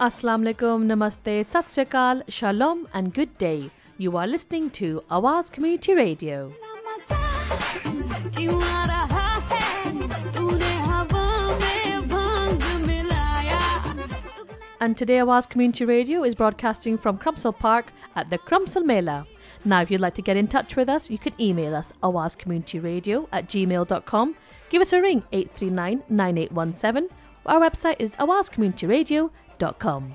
Assalamu alaikum, namaste, sat sri akal, shalom and good day. You are listening to Awaaz Community Radio. And today Awaaz Community Radio is broadcasting from Crumpsall Park at the Crumpsall Mela. Now if you'd like to get in touch with us, you can email us awaazcommunityradio@gmail.com. Give us a ring 839 9817. Our website is awaazcommunityradio.com.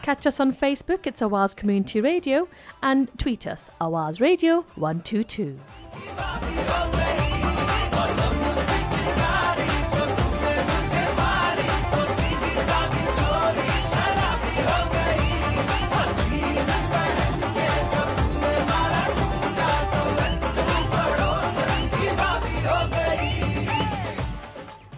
Catch us on Facebook, it's Awaaz Community Radio, and tweet us, Awaaz Radio 122.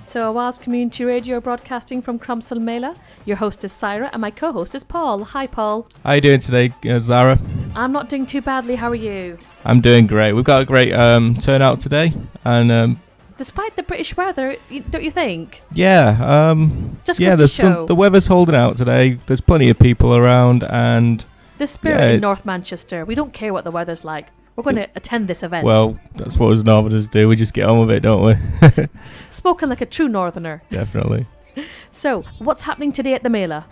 So Awaaz Community Radio broadcasting from Crumpsall Mela. Your host is Saira and my co-host is Paul. Hi Paul. How are you doing today, Zara? I'm not doing too badly, how are you? I'm doing great. We've got a great turnout today. And despite the British weather, don't you think? Yeah. Just yeah, the weather's holding out today. There's plenty of people around and... The spirit in North Manchester. We don't care what the weather's like. We're going to attend this event. Well, that's what us Northerners do. We just get on with it, don't we? Spoken like a true Northerner. Definitely. So, what's happening today at the Mela?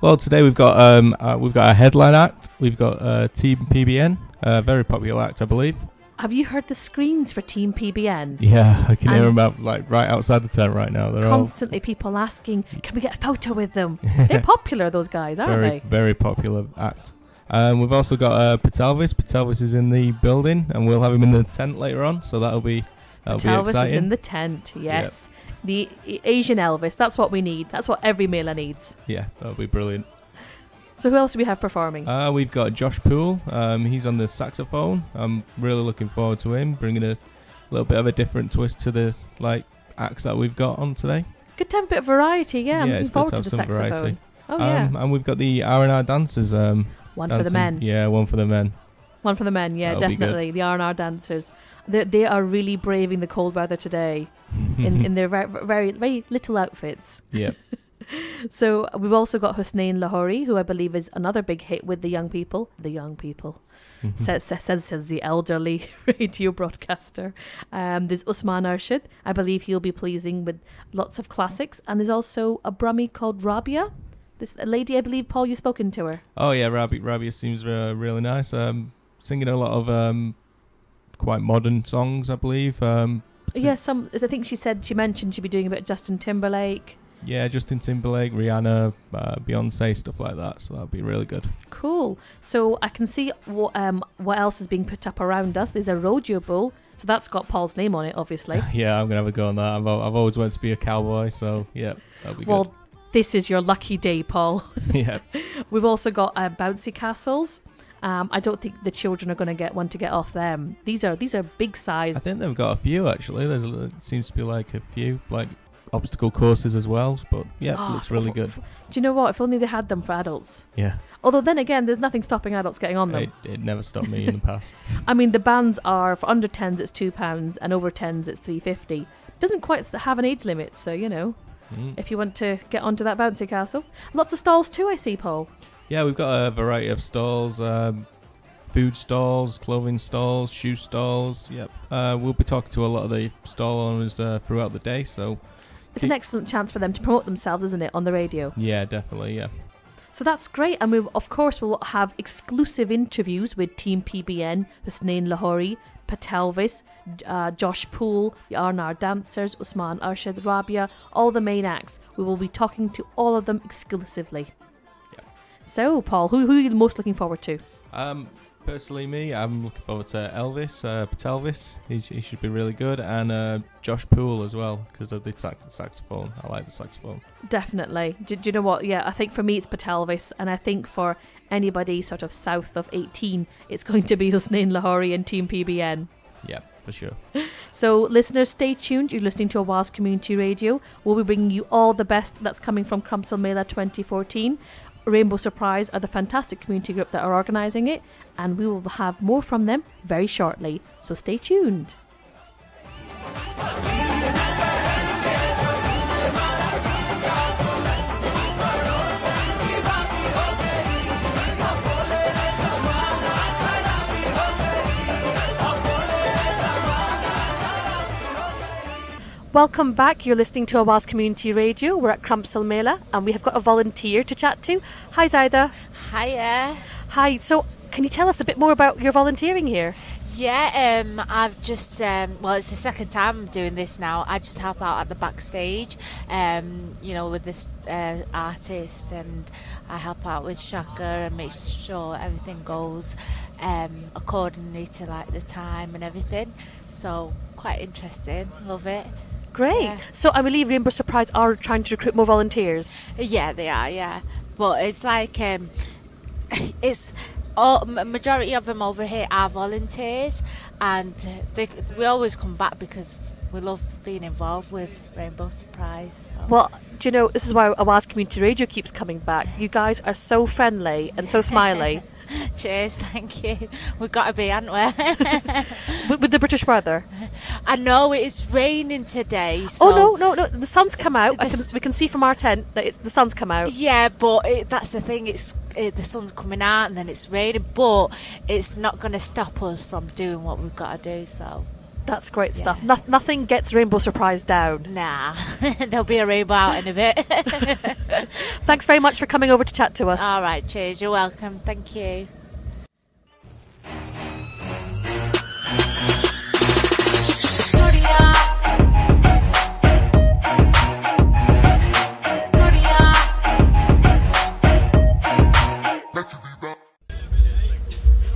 Well, today we've got a headline act. We've got Team PBN, a very popular act, I believe. Have you heard the screams for Team PBN? Yeah, I can hear them out, like right outside the tent right now. They're constantly people asking, "Can we get a photo with them?" They're popular, those guys, aren't they? Very popular act. We've also got Patelvis. Patelvis is in the building, and we'll have him in the tent later on, so that'll be exciting. Patelvis is in the tent, yes. Yep. The Asian Elvis, that's what we need. That's what every Mela needs. Yeah, that'll be brilliant. So who else do we have performing? We've got Josh Poole. He's on the saxophone. I'm really looking forward to him, bringing a little bit of a different twist to the acts that we've got on today. Good to have a bit of variety, yeah. I'm looking forward to the saxophone. Variety. Oh, yeah. And we've got the R&R dancers. One for the men. Yeah, one for the men. One for the men, yeah, that'll definitely. The R&R dancers. They are really braving the cold weather today in their very, very little outfits. Yeah. So we've also got Husnain Lahori, who I believe is another big hit with the young people. The young people. Says the elderly radio broadcaster. There's Usman Arshid. I believe he'll be pleasing with lots of classics. And there's also a Brummie called Rabia. This lady, I believe, Paul, you've spoken to her. Oh, yeah, Rabia seems really nice. Singing a lot of quite modern songs, I believe. I think she mentioned she'd be doing a bit of Justin Timberlake. Yeah, Justin Timberlake, Rihanna, Beyonce, stuff like that. So that'll be really good. Cool. So I can see what else is being put up around us. There's a rodeo bull. So that's got Paul's name on it, obviously. Yeah, I'm going to have a go on that. I've always wanted to be a cowboy, so yeah, that'll be good. This is your lucky day, Paul. Yeah. We've also got bouncy castles. I don't think the children are going to get one to get off them. These are big size. I think they've got a few actually. There seems to be like a few obstacle courses as well. But yeah, it looks really good. Do you know what? If only they had them for adults. Yeah. Although then again, there's nothing stopping adults getting on them. It never stopped me in the past. I mean, the bands are for under 10s it's £2 and over 10s it's $3.50. Doesn't quite have an age limit, so you know. If you want to get onto that bouncy castle. Lots of stalls too, I see, Paul. Yeah, we've got a variety of stalls, food stalls, clothing stalls, shoe stalls. Yep. We'll be talking to a lot of the stall owners throughout the day. So it's an excellent chance for them to promote themselves, isn't it, on the radio? Yeah, definitely, yeah. So that's great. And we'll have exclusive interviews with Team PBN, Husnain Lahori, Patelvis, Josh Poole, the R&R dancers, Usman Arshid, Rabia, all the main acts. We will be talking to all of them exclusively. Yeah. So, Paul, who are you most looking forward to? Personally, me, I'm looking forward to Elvis, Patelvis. He should be really good, and Josh Poole as well because of the saxophone. I like the saxophone. Definitely. Do you know what? Yeah, I think for me it's Patelvis, and I think for anybody sort of south of 18, it's going to be Husnain Lahori and Team PBN. Yeah, for sure. So, listeners, stay tuned. You're listening to Awaaz Community Radio. We'll be bringing you all the best that's coming from Crumpsall Mela 2014. Rainbow Surprise are the fantastic community group that are organising it, and we will have more from them very shortly, so stay tuned. Welcome back. You're listening to Awaaz Community Radio. We're at Crumpsall Mela and we have got a volunteer to chat to. Hi, Zaida. Hiya. Hi. So, can you tell us a bit more about your volunteering here? Yeah, I've just, well, it's the second time I'm doing this now. I just help out at the backstage, with this artist, and I help out with Shaka and make sure everything goes accordingly to like the time and everything. So, quite interesting. Love it. Great. Yeah. So I believe Rainbow Surprise are trying to recruit more volunteers. Yeah, they are, yeah. But it's like, majority of them over here are volunteers, and we always come back because we love being involved with Rainbow Surprise. So. Well, do you know, this is why Awaaz Community Radio keeps coming back. You guys are so friendly and so smiley. Cheers, thank you. We've got to be, haven't we? with the British weather. I know it's raining today. So oh no! The sun's come out. We can see from our tent that the sun's come out. Yeah, but that's the thing. The sun's coming out and then it's raining, but it's not going to stop us from doing what we've got to do. So that's great stuff. Nothing gets Rainbow Surprise down. Nah, there'll be a rainbow out in a bit. Thanks very much for coming over to chat to us. All right, cheers. You're welcome. Thank you.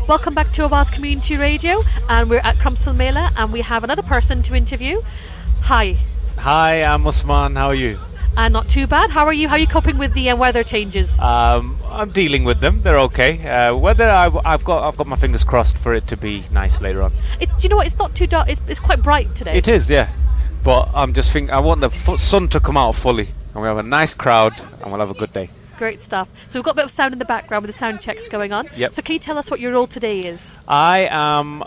Welcome back to Awaaz Community Radio, and we're at Crumpsall Mela, and we have another person to interview. Hi. Hi, I'm Usman. How are you? Not too bad. How are you? How are you coping with the weather changes? I'm dealing with them. They're okay. Weather, I've got my fingers crossed for it to be nice later on. Do you know what? It's not too dark. It's quite bright today. It is, yeah. But I'm just thinking I want the sun to come out fully, and we have a nice crowd, and we'll have a good day. Great stuff. So we've got a bit of sound in the background with the sound checks going on. Yep. So can you tell us what your role today is? I am,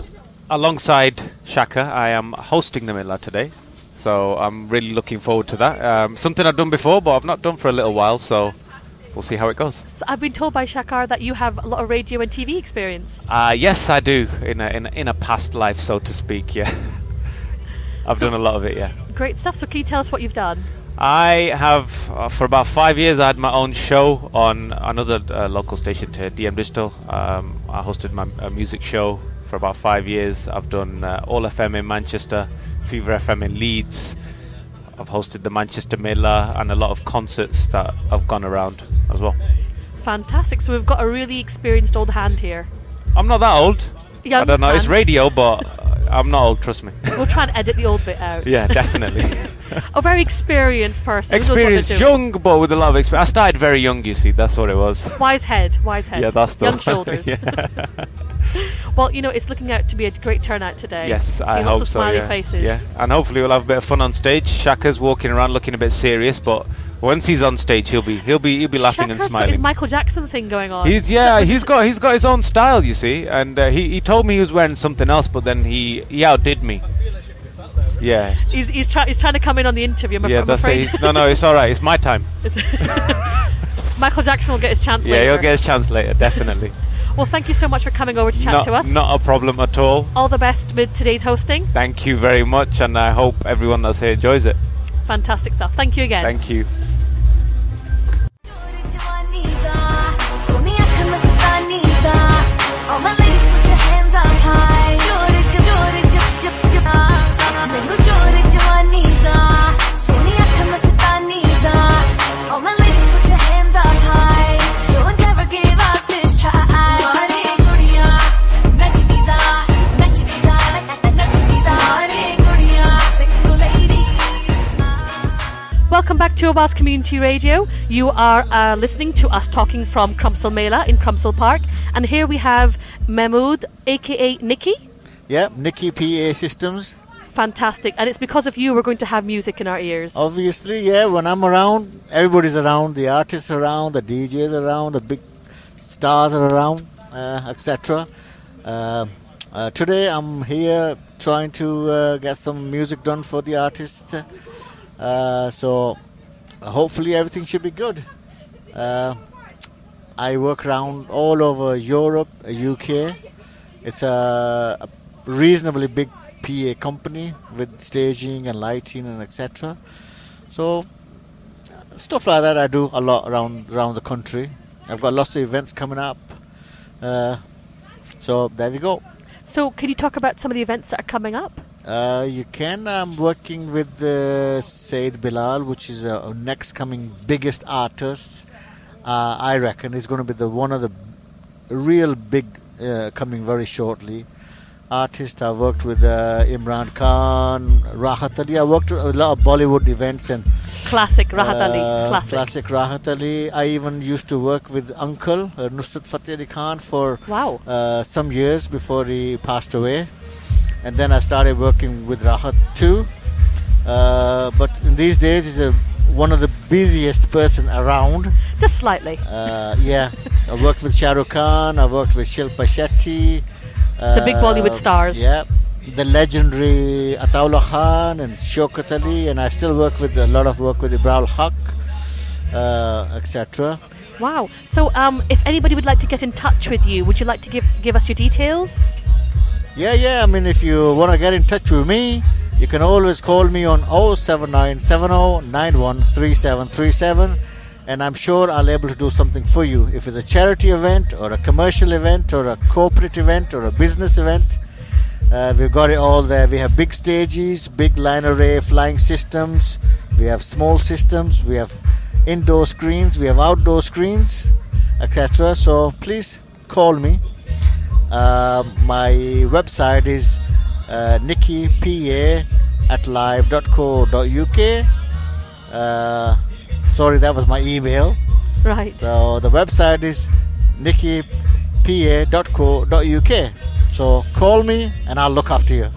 alongside Shaka, I am hosting the Mela today. So I'm really looking forward to that. Something I've done before, but I've not done for a little while, so we'll see how it goes. So I've been told by Shakar that you have a lot of radio and TV experience. Yes, I do, in a past life, so to speak, yeah. I've done a lot of it, yeah. Great stuff. So can you tell us what you've done? I have, for about 5 years, I had my own show on another local station to DM Digital. I hosted my music show for about 5 years. I've done All FM in Manchester, Fever FM in Leeds. I've hosted the Manchester Mela and a lot of concerts that have gone around as well. Fantastic. So we've got a really experienced old hand here. I'm not that old. Young I don't know. hand. It's radio, but I'm not old, trust me. We'll try and edit the old bit out. Yeah, definitely. A very experienced person. Experienced, young, but with a lot of experience. I started very young, you see. That's what it was. Wise head. Yeah, that's the young shoulders. Well, it's looking out to be a great turnout today. Yes, I hope lots of so. Smiley Yeah. faces. Yeah, and hopefully we'll have a bit of fun on stage. Shaka's walking around looking a bit serious, but once he's on stage, he'll be laughing and smiling. Got his Michael Jackson thing going on. He's got his own style, you see, and he told me he was wearing something else, but then he outdid me. Yeah. He's trying to come in on the interview. I'm afraid. No, it's all right. It's my time. Michael Jackson will get his chance later. Yeah, he'll get his chance later, definitely. Well, thank you so much for coming over to chat to us. Not a problem at all. All the best with today's hosting. Thank you very much, and I hope everyone that's here enjoys it. Fantastic stuff. Thank you again. Thank you. All my ladies, put your hands up high. All my ladies, put your hands up high. Don't ever give up, just try. Welcome back to Awaaz Community Radio. You are listening to us talking from Crumpsall Mela in Crumpsall Park. And here we have Mahmood, a.k.a. Nikki. Yeah, Nikki PA Systems. Fantastic. And it's because of you we're going to have music in our ears. Obviously, yeah. When I'm around, everybody's around. The artists are around, the DJs are around, the big stars are around, etc. Today I'm here trying to get some music done for the artists. So hopefully everything should be good. I work around all over Europe, UK. It's a reasonably big PA company with staging and lighting and etc. So stuff like that I do a lot around the country. I've got lots of events coming up. So there we go. So can you talk about some of the events that are coming up? You can. I'm working with Said Bilal, which is a next coming biggest artist. I reckon is going to be one of the real big coming very shortly. Artists. I worked with Imran Khan, Rahat Ali. I worked at a lot of Bollywood events and classic Rahat Ali. Classic Rahat Ali. I even used to work with Uncle Nusrat Fateh Ali Khan for some years before he passed away, and then I started working with Rahat too. But in these days, he's one of the busiest person around. Just slightly. Yeah, I worked with Shah Rukh Khan. I worked with Shilpa Shetty. The big Bollywood stars. Yeah, the legendary Ataullah Khan and Shaukat Ali, and I still work with a lot of work with Ibrahim Haq, etc. Wow. So if anybody would like to get in touch with you, would you like to give us your details? Yeah. I mean, if you want to get in touch with me, you can always call me on 07970913737, and I'm sure I'll be able to do something for you. If it's a charity event or a commercial event or a corporate event or a business event, we've got it all there. We have big stages, big line array flying systems, we have small systems, we have indoor screens, we have outdoor screens, etc. So please call me. My website is nikkipa@live.co.uk. Sorry, that was my email. Right. So the website is nikkipa.co.uk. So call me and I'll look after you.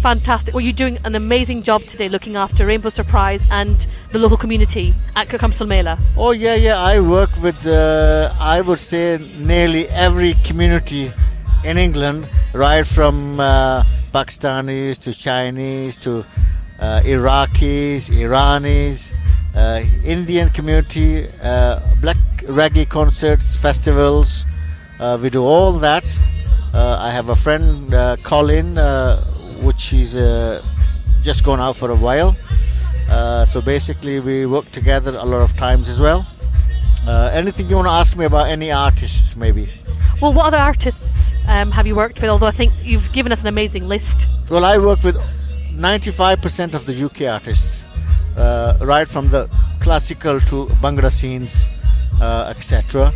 Fantastic. Well, you're doing an amazing job today looking after Rainbow Surprise and the local community at Crumpsall Mela. Oh, yeah. I work with, I would say, nearly every community in England, right from Pakistanis to Chinese to Iraqis, Iranis, Indian community, black reggae concerts, festivals. We do all that. I have a friend, Colin, which is just gone out for a while. So basically we work together a lot of times as well. Anything you want to ask me about any artists, maybe? Well, what other artists have you worked with? Although I think you've given us an amazing list. Well, I work with 95% of the UK artists, right from the classical to Bhangra scenes, etc.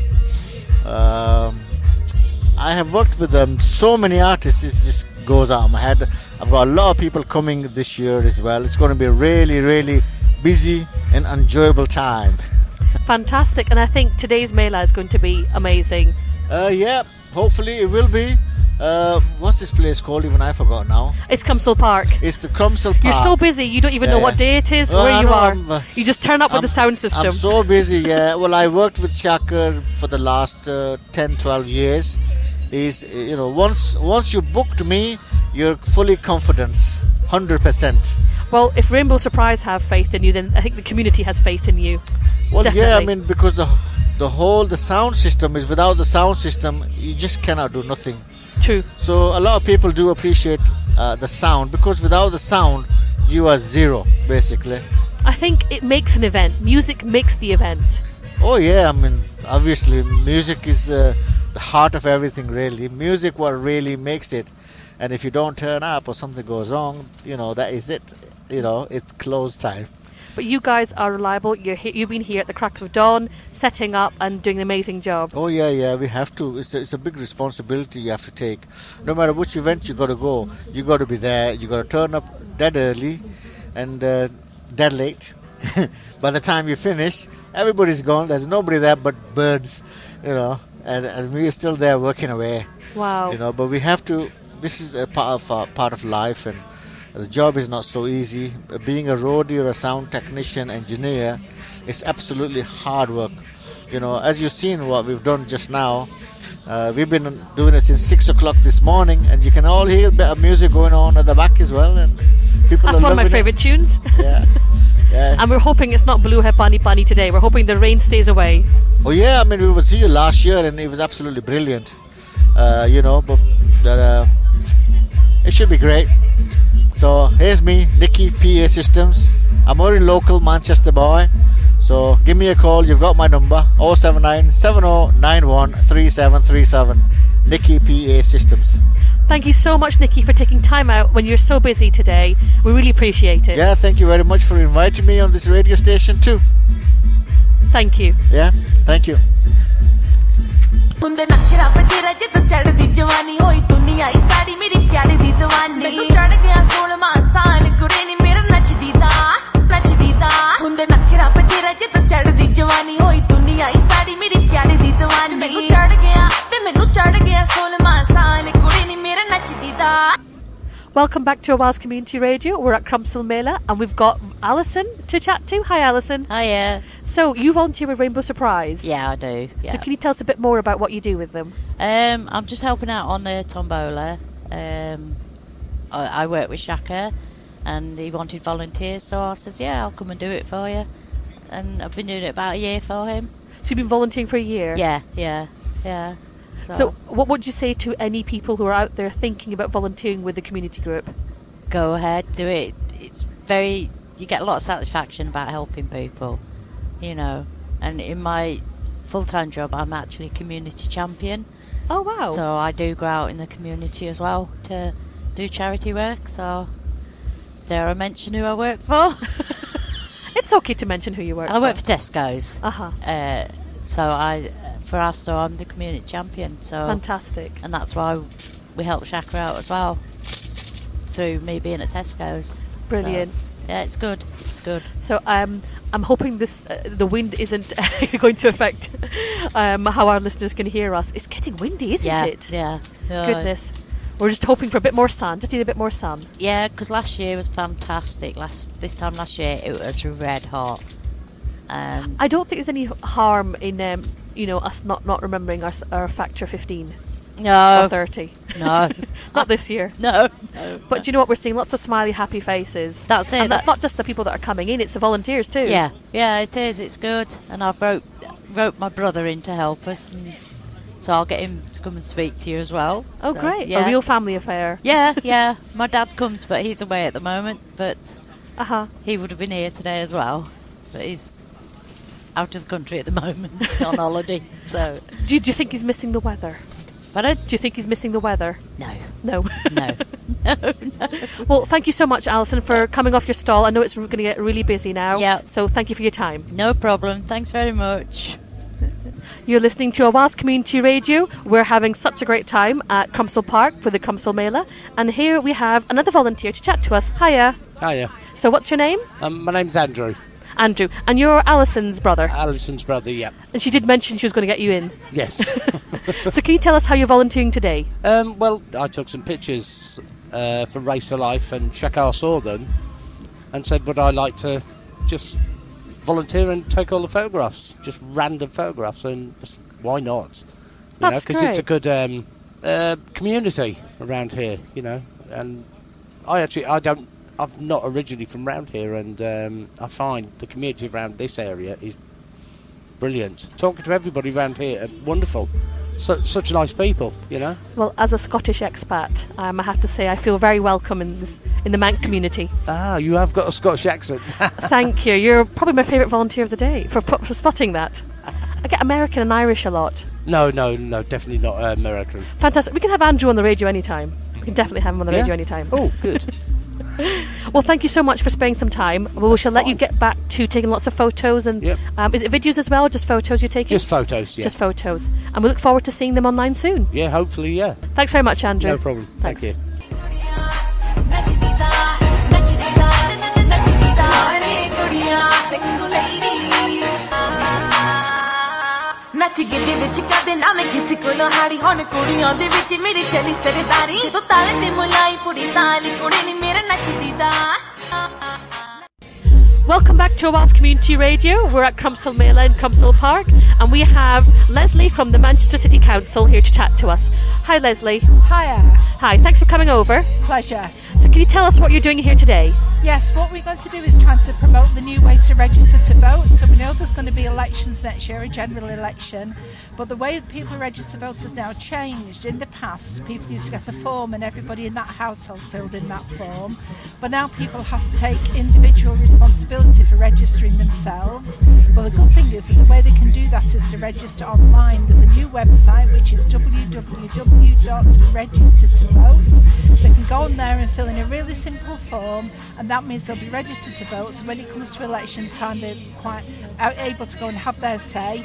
I have worked with so many artists, it just goes out of my head. I've got a lot of people coming this year as well. It's going to be a really, really busy and enjoyable time. Fantastic. And I think today's Mela is going to be amazing. Yeah, hopefully it will be. What's this place called? Even I forgot now. It's Crumpsall Park. It's the Crumpsall Park. You're so busy, you don't even know what day it is, where you are. You just turn up with the sound system. I'm so busy, yeah. Well, I worked with Shakir for the last 10, 12 years. He's, once you booked me, you're fully confident, 100%. Well, if Rainbow Surprise have faith in you, then I think the community has faith in you. Well, definitely. Yeah, I mean, because the sound system is, without the sound system, you just cannot do nothing. True. So a lot of people do appreciate the sound, because without the sound, you are zero, basically. I think it makes an event. Music makes the event. Oh yeah, I mean, obviously, music is the heart of everything, really. Music what really makes it. And if you don't turn up or something goes wrong, that is it. It's close time. But you guys are reliable. You've been here at the crack of dawn, setting up and doing an amazing job. Oh yeah, we have to. It's a big responsibility you have to take. No matter which event you got to go, you got to be there. You got to turn up dead early and dead late. By the time you finish, everybody's gone. There's nobody there but birds, and we're still there working away. Wow. But we have to. This is a part of life, and The job is not so easy. Being a roadie or a sound technician, engineer, it's absolutely hard work. You know, as you've seen what we've done just now, we've been doing it since 6 o'clock this morning, and you can all hear a bit of music going on at the back as well. And people That's one of my favourite tunes. Yeah. Yeah. And we're hoping it's not Blue Hai Pani Pani today. We're hoping the rain stays away. Oh yeah, I mean, we was here last year and it was absolutely brilliant. You know, but it should be great. So here's me, Nicky, PA Systems. I'm already local Manchester boy. So give me a call. You've got my number, 079 7091 3737. Nicky, PA Systems. Thank you so much, Nicky, for taking time out when you're so busy today. We really appreciate it. Yeah, thank you very much for inviting me on this radio station too. Thank you. Yeah, thank you. Welcome back to Awaaz Community Radio. We're at Crumpsall Mela and we've got Alison to chat to. Hi, Alison. Hiya. So you volunteer with Rainbow Surprise? Yeah, I do. Yeah. So can you tell us a bit more about what you do with them? I'm just helping out on the tombola. I work with Shaka and he wanted volunteers, so I said, yeah, I'll come and do it for you. And I've been doing it about a year for him. So you've been volunteering for a year? Yeah. So what would you say to any people who are out there thinking about volunteering with the community group? Go ahead, do it. You get a lot of satisfaction about helping people, you know. And in my full-time job, I'm actually a community champion. Oh, wow. So I do go out in the community as well to do charity work. So dare I mention who I work for? It's okay to mention who you work for. I work for Tesco's. Uh-huh. So for our store, I'm the community champion. So fantastic. And that's why we help Shaka out as well, through me being at Tesco's. Brilliant. So, yeah, it's good. It's good. So I'm hoping this the wind isn't going to affect how our listeners can hear us. It's getting windy, isn't it? Yeah. Goodness. We're just hoping for a bit more sun. Just need a bit more sun. Yeah, because last year was fantastic. This time last year it was red hot. I don't think there's any harm in us not remembering our factor 15. No. Or 30. No. Not this year. No. But do you know what? We're seeing lots of smiley, happy faces. That's it. And that's not just the people that are coming in, it's the volunteers too. Yeah, it is. It's good. And I've wrote my brother in to help us. And so I'll get him to come and speak to you as well. Oh, so, great. Yeah. A real family affair. Yeah. My dad comes, but he's away at the moment. But he would have been here today as well. But he's out of the country at the moment on holiday. So do you think he's missing the weather? Pardon? Do you think he's missing the weather? No. Well, thank you so much, Alison, for coming off your stall. I know it's going to get really busy now. Yeah. So thank you for your time. No problem. Thanks very much. You're listening to Awaaz Community Radio. We're having such a great time at Crumpsall Park for the Crumpsall Mela. And here we have another volunteer to chat to us. Hiya. So what's your name? My name's Andrew. Andrew. And you're Alison's brother? Alison's brother, yeah. And she did mention she was going to get you in. Yes. So can you tell us how you're volunteering today? Well, I took some pictures for Race of Life and Shaka saw them and said, would I like to just volunteer and take all the photographs, just random photographs, and just, why not? That's great. Because it's a good community around here, you know. And I'm not originally from around here, and I find the community around this area is brilliant. Talking to everybody around here are wonderful. Such nice people, you know. Well, as a Scottish expat, I have to say I feel very welcome in the Manc community. Ah, you have got a Scottish accent. Thank you. You're probably my favourite volunteer of the day for spotting that. I get American and Irish a lot. No, definitely not American. Fantastic. We can have Andrew on the radio anytime. We can definitely have him on the radio anytime. Oh, good. Well, thank you so much for sparing some time. We shall let you get back to taking lots of photos. And is it videos as well, or just photos you're taking? Just photos, yeah. Just photos. And we look forward to seeing them online soon. Yeah, hopefully, yeah. Thanks very much, Andrew. No problem. Thanks. Thank you. नच गिद्दे विच कदे ना मैं किसी कोलों हाड़ी हुण कुड़ियां दे विच मेरी चली सरदारी जदों ताले ते मुलाई पुड़ी ताली कुड़ी नी मेरा नचदी दा. Welcome back to Awaaz Community Radio. We're at Crumpsall Mela in Crumpsall Park, and we have Leslie from the Manchester City Council here to chat to us. Hi, Leslie. Hiya. Hi, thanks for coming over. Pleasure. So can you tell us what you're doing here today? Yes, what we're going to do is trying to promote the new way to register to vote. So we know there's going to be elections next year, a general election, but the way people register to vote has now changed. In the past, people used to get a form and everybody in that household filled in that form, but now people have to take individual responsibility for registering themselves. But the good thing is that the way they can do that is to register online. There's a new website which is www.registertovote. They can go on there and fill in a really simple form, and that means they'll be registered to vote. So when it comes to election time, they're quite able to go and have their say.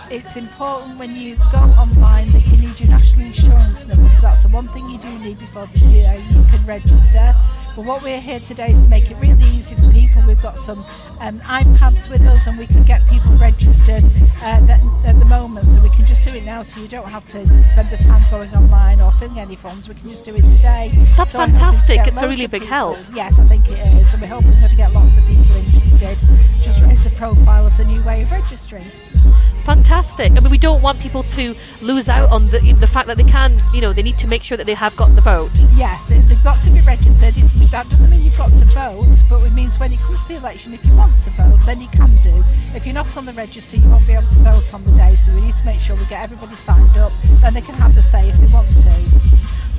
It's important when you go online that you need your national insurance number, so that's the one thing you do need before you can register. But what we're here today is to make it really easy for people. We've got some iPads with us, and we can get people registered at the moment, so we can just do it now, so you don't have to spend the time going online or filling any forms. We can just do it today. That's fantastic. It's a really big help. Yes, I think it is, and we're hoping to get lots of people interested. Just raise the profile of the new way of registering. Fantastic. I mean, we don't want people to lose out on the fact that they can, they need to make sure that they have got the vote. Yes, they've got to be registered. That doesn't mean you've got to vote, but it means when it comes to the election, if you want to vote, then you can do. If you're not on the register, you won't be able to vote on the day, so we need to make sure we get everybody signed up, then they can have the say if they want to.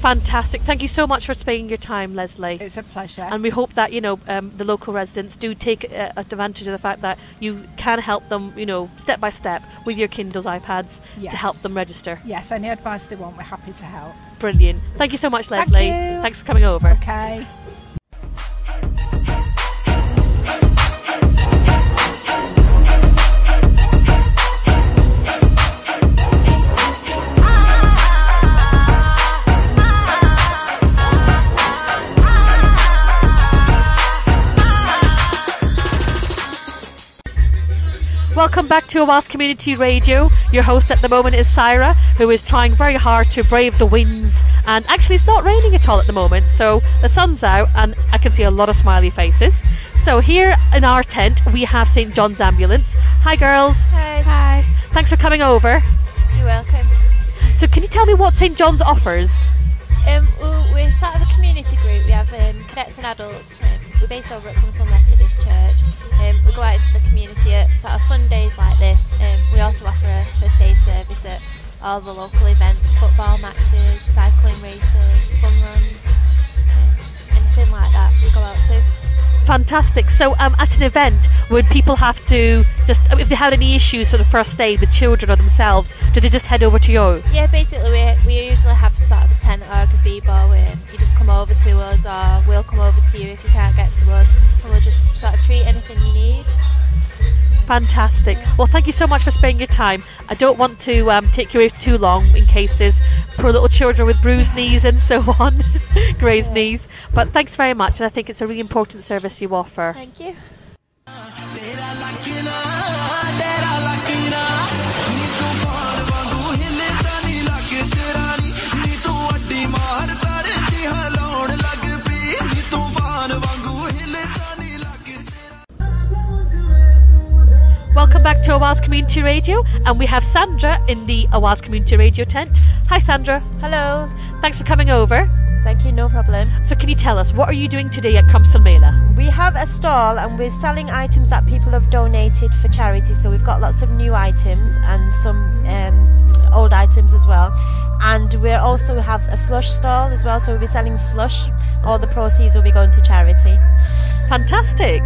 Fantastic. Thank you so much for spending your time, Leslie. It's a pleasure. And we hope that, the local residents do take advantage of the fact that you can help them, step by step with your Kindles, iPads, to help them register. Yes, any advice they want, we're happy to help. Brilliant. Thank you so much, Leslie. Thank you. Thanks for coming over. Okay. Welcome back to Awaaz Community Radio. Your host at the moment is Saira, who is trying very hard to brave the winds. And actually it's not raining at all at the moment, so the sun's out and I can see a lot of smiley faces. So here in our tent we have St John's Ambulance. Hi girls. Hi. Hi. Thanks for coming over. You're welcome. So can you tell me what St John's offers? We're sort of a community group. We have cadets and adults. We're based over at Crumpsall Methodist Church. We go out into the community at sort of fun days like this. We also offer a first aid service at all the local events, football matches, cycling races, fun runs, anything like that we go out to. Fantastic. So at an event, would people have to just, if they had any issues sort of first aid with children or themselves, do they just head over to you? Yeah, basically we usually have sort of a tent or a gazebo where you just come over to us, or we'll come over to you if you can't get to us, and we'll just sort of treat anything you need. Fantastic. Well, thank you so much for spending your time. I don't want to take you away for too long in case there's poor little children with bruised knees and so on, grazed knees. But thanks very much, and I think it's a really important service you offer. Thank you. Welcome back to Awaaz Community Radio, and we have Sandra in the Awaaz Community Radio tent. Hi Sandra. Hello. Thanks for coming over. Thank you, no problem. So can you tell us, what are you doing today at Crumpsall Mela? We have a stall and we're selling items that people have donated for charity. So we've got lots of new items and some old items as well. And we also have a slush stall as well, so we'll be selling slush. All the proceeds will be going to charity. Fantastic.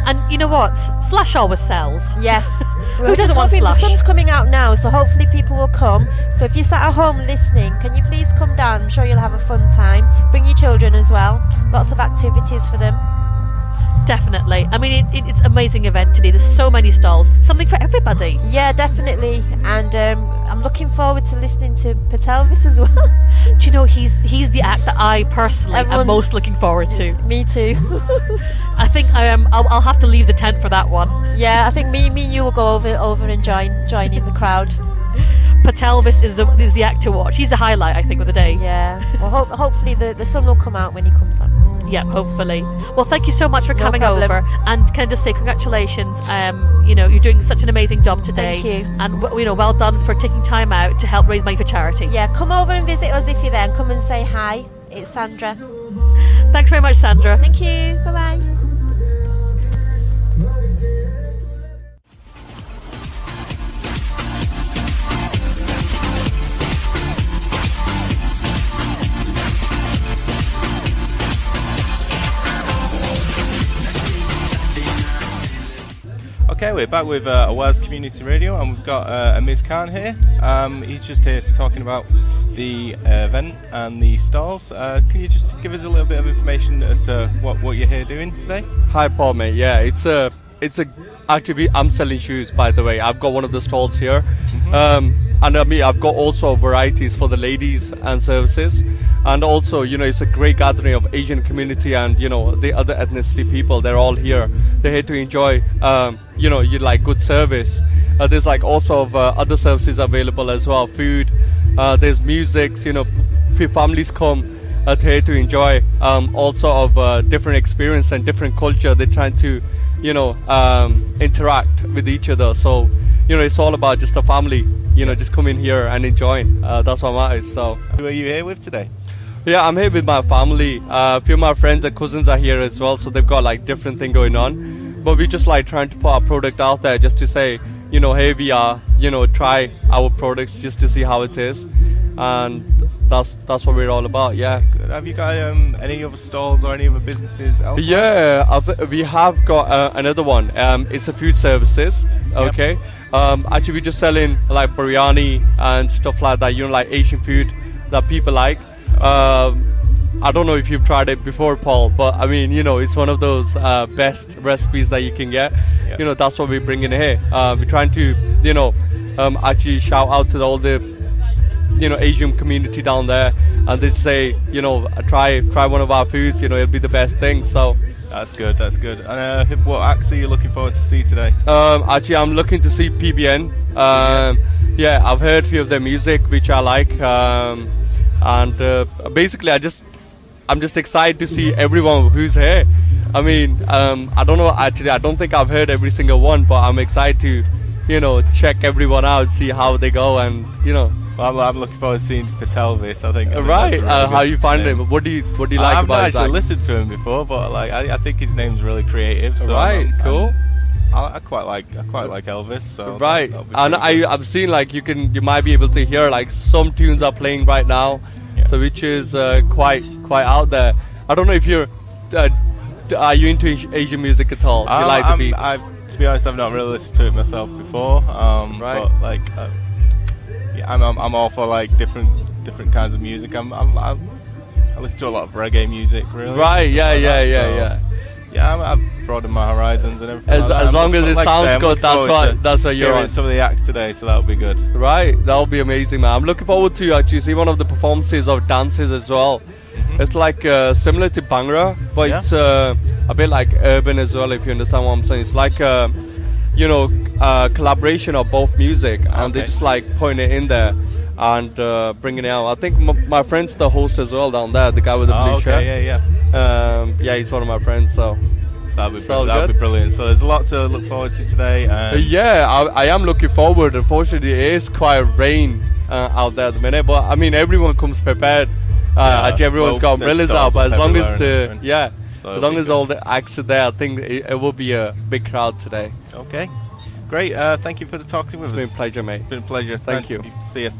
And you know what? Slush always sells. Yes. Who doesn't want slush? The sun's coming out now, so hopefully people will come. So if you're sat at home listening, can you please come down? I'm sure you'll have a fun time. Bring your children as well. Lots of activities for them. Definitely. I mean, it's an amazing event today. There's so many stalls. Something for everybody. Yeah, definitely. And I'm looking forward to listening to Patelvis as well. Do Do you know, he's the act that I personally am most looking forward to. Me too. I think I'll have to leave the tent for that one. Yeah, I think me and you will go over and join in the crowd. Patelvis is the act to watch. He's the highlight, I think, of the day. Yeah. Well, hopefully the sun will come out when he comes out. Yeah, hopefully. Well, thank you so much for coming over. And can I just say congratulations? You're doing such an amazing job today. Thank you. And well done for taking time out to help raise money for charity. Yeah, come over and visit us if you're there, and come and say hi. It's Sandra. Thanks very much, Sandra. Thank you. Bye bye. Okay, we're back with Awaaz Community Radio, and we've got Amiz Khan here. He's just here talking about the event and the stalls. Can you just give us a little bit of information as to what you're here doing today? Hi, Paul, mate. Yeah, it's a. Actually, I'm selling shoes, by the way. I've got one of the stalls here, and I've got also varieties for the ladies and services. And also, it's a great gathering of Asian community and, the other ethnicity people. They're all here. They're here to enjoy, you like good service. There's like also other services available as well. Food, there's music, families come here to enjoy also of different experience and different culture. They're trying to, interact with each other. So, it's all about just a family, just coming here and enjoying. That's what matters. So, who are you here with today? Yeah, I'm here with my family. A few of my friends and cousins are here as well, so they've got like different thing going on. But we just like trying to put our product out there just to say, here we are, try our products just to see how it is. And that's what we're all about, yeah. Good. Have you got any other stalls or any other businesses elsewhere? Yeah, we have got another one. It's a food services, okay. Yep. Actually, we're just selling like biryani and stuff like that, like Asian food that people like. I don't know if you've tried it before, Paul, but I mean, it's one of those best recipes that you can get. Yep. That's what we're bringing here. We're trying to, actually shout out to all the, Asian community down there, and they say, try one of our foods. It'll be the best thing. So that's good. And what acts are you looking forward to see today? Actually, I'm looking to see PBN. Yeah, I've heard a few of their music, which I like. And basically, I'm just excited to see everyone who's here. I mean, I don't know. Actually, I don't think I've heard every single one, but I'm excited to, check everyone out, see how they go, and Well, I'm looking forward to seeing Patelvis. I think. Right. Really how you find him? What do you like about his I've not actually listened to him before, but I think his name's really creative. So right. Cool. I quite like Elvis. So right. And I've seen like you might be able to hear like some tunes are playing right now. Yeah. So which is quite out there. I don't know if are you into Asian music at all? Do you like the beats? To be honest, I've not really listened to it myself before. Right. But like, I'm all for like different kinds of music. I listen to a lot of reggae music, really. Right. Yeah. Yeah, I've broadened my horizons and everything. As long as it sounds good, that's what you're on. Some of the acts today, so that'll be good. Right, that'll be amazing, man. I'm looking forward to actually see one of the performances of dances as well. Mm-hmm. It's like similar to Bhangra, but it's a bit like urban as well, if you understand what I'm saying. It's like collaboration of both music, and they just like putting it in there and bringing it out. I think my friend's the host as well down there, the guy with the blue shirt. Yeah, he's one of my friends, so that'll be brilliant. So there's a lot to look forward to today. I am looking forward. Unfortunately, it is quite rain out there at the minute, but I mean everyone comes prepared. Actually, everyone's got umbrellas out, but as long as as long as all the acts are there, I think it will be a big crowd today. Okay, great. Thank you for the talking with us. It's been a pleasure, mate. It's been a pleasure. Thank you. See you.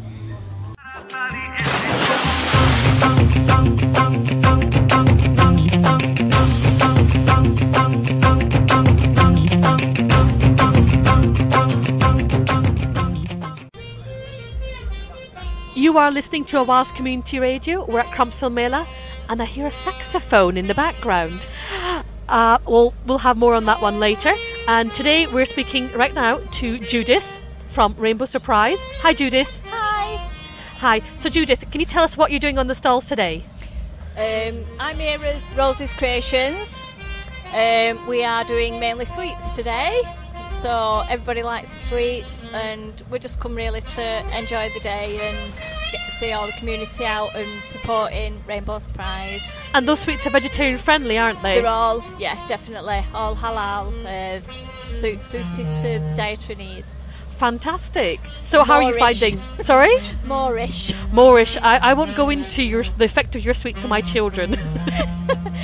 You are listening to Awaaz Community Radio. We're at Crumpsall Mela, and I hear a saxophone in the background. We'll have more on that one later. And today we're speaking right now to Judith from Rainbow Surprise. Hi, Judith. Hi. Hi. So Judith, can you tell us what you're doing on the stalls today? I'm here as Rosie's Creations. We are doing mainly sweets today, so everybody likes the sweets, and we just come really to enjoy the day and get to see all the community out and supporting Rainbow Surprise. And those sweets are vegetarian friendly, aren't they? They're all, yeah, definitely, all halal, suited to dietary needs. Fantastic. So how are you finding? Sorry? Moorish. Moorish. I won't go into the effect of your sweet to my children.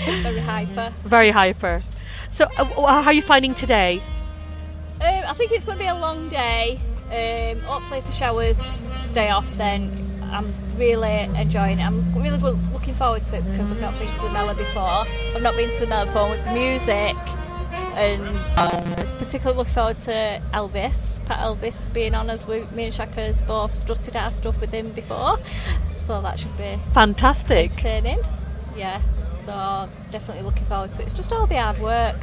Very hyper. Very hyper. So how are you finding today? I think it's going to be a long day. Hopefully if the showers stay off, then I'm really enjoying it. I'm really looking forward to it because I've not been to the Mela before. I've not been to the Mela before with the music. And I was particularly looking forward to Pat Elvis being on, as me and Shaka's both strutted our stuff with him before, so that should be fantastic, entertaining. Yeah, so definitely looking forward to it. It's just all the hard work,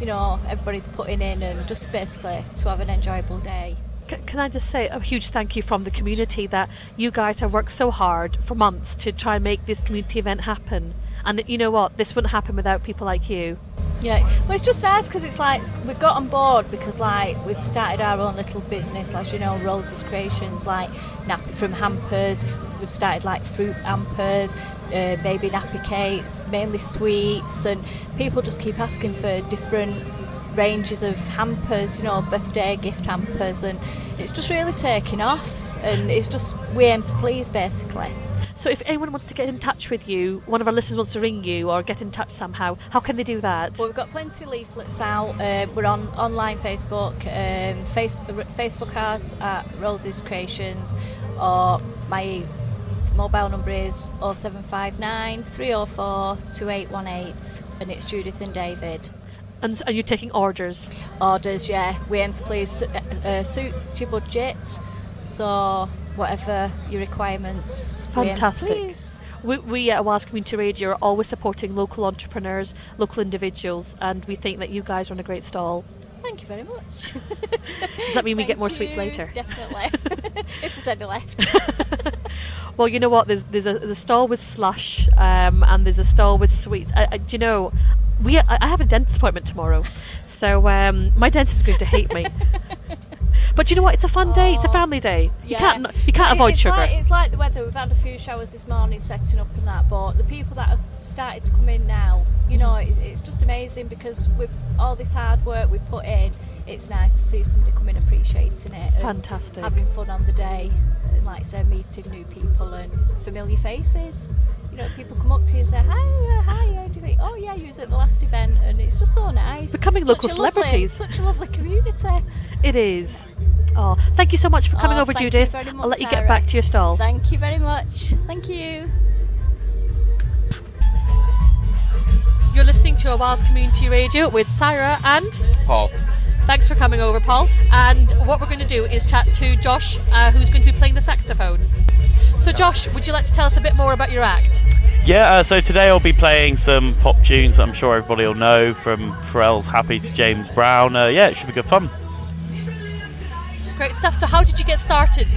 everybody's putting in, and just basically to have an enjoyable day. Can I just say a huge thank you from the community that you guys have worked so hard for months to try and make this community event happen, and you know what, this wouldn't happen without people like you. Yeah, well, it's just nice because it's like we've got on board because we've started our own little business, as you know, Rose's Creations, from hampers. We've started fruit hampers, baby nappy cakes, mainly sweets, and people just keep asking for different ranges of hampers, birthday gift hampers, and it's just really taking off, and it's just we aim to please basically. So if anyone wants to get in touch with you, one of our listeners wants to ring you or get in touch somehow, how can they do that? Well, we've got plenty of leaflets out. We're on online Facebook. Facebook us at Rosie's Creations, or my mobile number is 0759 304 2818, and it's Judith and David. And are you taking orders? Orders, yeah. We aim to please suit your budget. So whatever your requirements. Fantastic. We at Awaaz Community Radio are always supporting local entrepreneurs, local individuals, and we think that you guys run a great stall. Thank you very much. Does that mean we get more sweets later? Definitely. If there's any left. Well, you know what? There's a stall with slush, and there's a stall with sweets. Do you know? I have a dentist appointment tomorrow, so my dentist is going to hate me. But you know what? It's a fun day. It's a family day. Yeah. You can't avoid sugar. It's like the weather. We've had a few showers this morning setting up and that, but the people that have started to come in now, it's just amazing because with all this hard work we've put in, it's nice to see somebody come in appreciating it. Fantastic. Having fun on the day, and like I say, meeting new people and familiar faces. People come up to you and say, hi, do you think, oh yeah, you was at the last event, and it's just so nice. Becoming local celebrities. Such a lovely community. It is. Oh, thank you so much for coming over, Judith. I'll let you get back to your stall. Thank you very much. Thank you. You're listening to Awaaz Community Radio with Saira and Paul. Thanks for coming over, Paul. And what we're going to do is chat to Josh, who's going to be playing the saxophone. So Josh, would you like to tell us a bit more about your act? Yeah, so today I'll be playing some pop tunes that I'm sure everybody will know, from Pharrell's Happy to James Brown. It should be good fun. Great stuff. So how did you get started?